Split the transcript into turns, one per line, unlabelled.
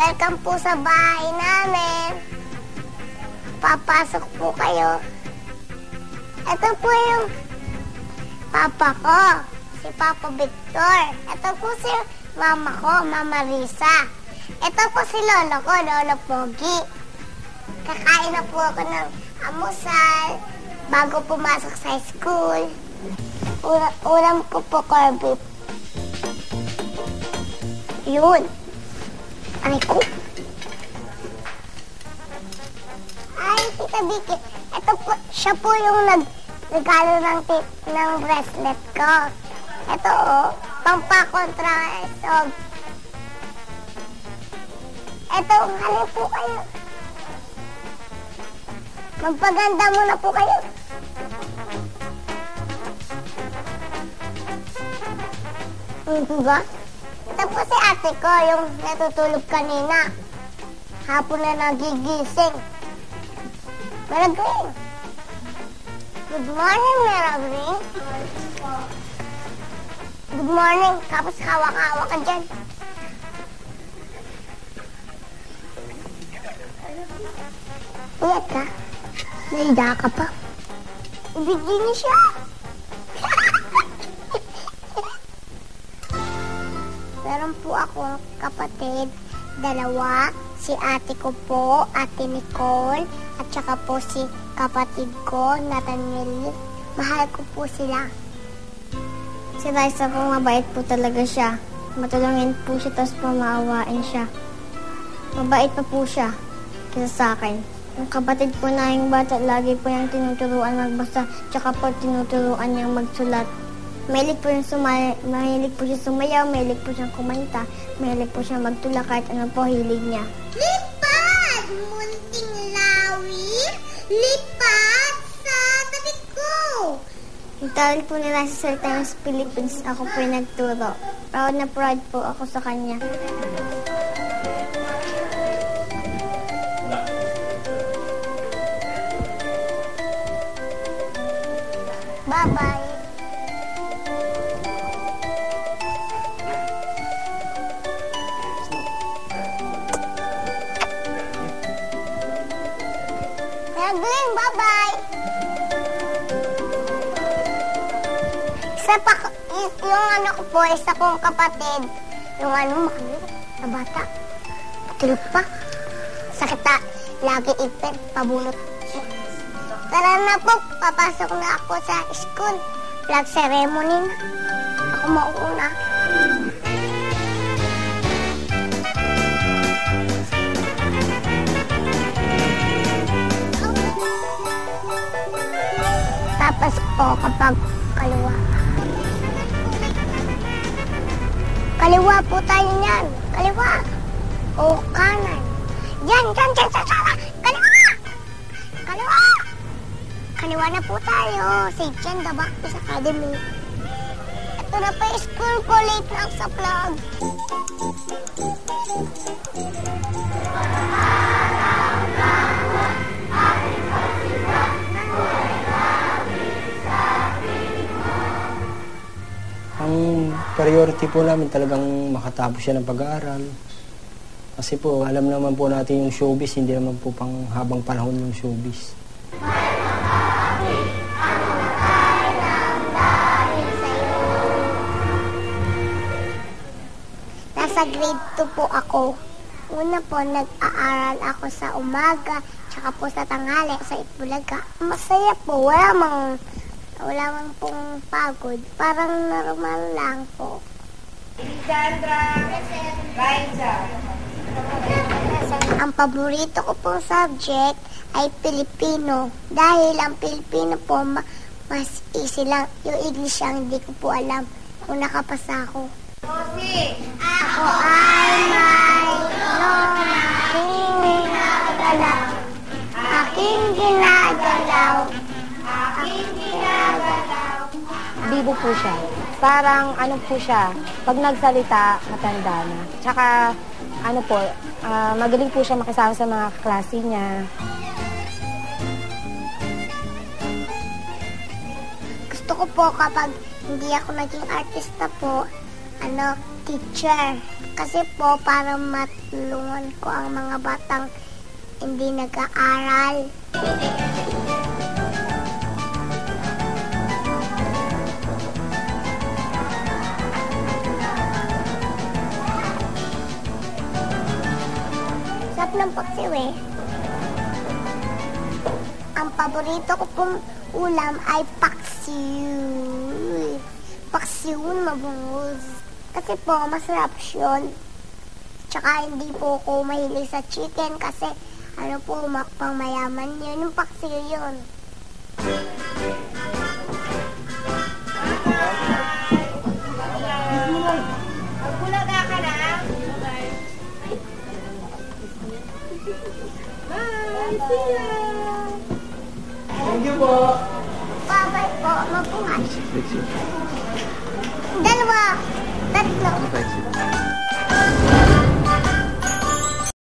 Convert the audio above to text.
Welcome po sa bahay namin. Papasok po kayo. Ito po yung papa ko, si Papa Victor. Ito po si mama ko, Mama Risa. Ito po si lolo ko, Lolo Pogi. Kakain na po ako ng amusal bago pumasok sa school. Ulam ko po corned beef. Yun. Aray ko. Ay, Tita Vicky. Ito po, siya po yung nagregalo ng bracelet ko. Ito pampakontra. Ito, halin po kayo. Magpaganda muna po kayo. Diba? Ito po si ate ko, yung natutulog kanina. Hapon na nagigising. Maragring. Good morning, Maragring. Good morning. Tapos hawak-hawak ka dyan. Iyak ka? Nahiga ka pa? Ibigay niya siya. Meron po akong kapatid, dalawa. Si ate ko po, Ate Nicole, at saka po si kapatid ko, Nathaniel. Mahal ko po sila. Si Raisa po, mabait po talaga siya. Matulungin po siya, tapos po maawain siya. Mabait pa po siya kaysa sa akin. Yung kapatid po na yung bata, lagi po niyang tinuturuan magbasa, tsaka po tinuturuan niyang magsulat. Mahilig po siya sumayaw, mahilig po siyang kumanta, mahilig po siyang magtula kahit ano po hilig niya. Lipad! Munting lawin! Lipad sa tabi ko! Yung tawag po nila sa salita ng Philippines, ako po yung nagturo. Proud na proud po ako sa kanya. Bye-bye. Glenn, bye-bye. Isa pa, yung ano ko po, isa kong kapatid, yung makulit na bata. Tulog pa. Sakit na, lagi ipin, pabunot. Tara na po, papasok na ako sa school. Flag ceremony na. Ako mauuna. Tapos po kapag kaliwa. Kaliwa po tayo niyan. Kaliwa. O kanan. Yan. Kaliwa. Kaliwa. Kaliwa na po tayo. St. John the Baptist Academy. Ito na pa yung school ko. Late lang sa vlog.
Ang priority po namin talagang makatapos siya ng pag-aaral. Kasi po, alam naman po natin yung showbiz, hindi naman po pang habang panahon yung showbiz.
Nasa grade 2 po ako. Una po, nag-aaral ako sa umaga, tsaka po sa tanghali, sa Itbulaga. Masaya po, wala mang pong pagod. Parang normal lang po.
Sandra, Raisa.
Ang paborito ko pong subject ay Pilipino. Dahil ang Pilipino po, mas easy lang. Yung English ang hindi ko po alam kung nakapasa ako. Ako ay may aking ginagalaw. Aking ginagalaw. Aking ginagalaw.
Bibo po siya. Parang ano po siya, pag nagsalita, matanda na. Tsaka, ano po, magaling po siya makisama sa mga klase niya.
Gusto ko po kapag hindi ako naging artista po, teacher. Kasi po, para matulungan ko ang mga batang hindi nag-aaral. Sarap ng paksiw eh. Ang paborito ko pong ulam ay paksiw. Paksiw na mabungos. Kasi po, masarap yun. Tsaka hindi po ako mahilig sa chicken kasi pang mayaman yun. Yung paksiw yun.
Magbulaga ka na. Bye! See ya!
Thank you po.
Bye-bye po. Mabuhay.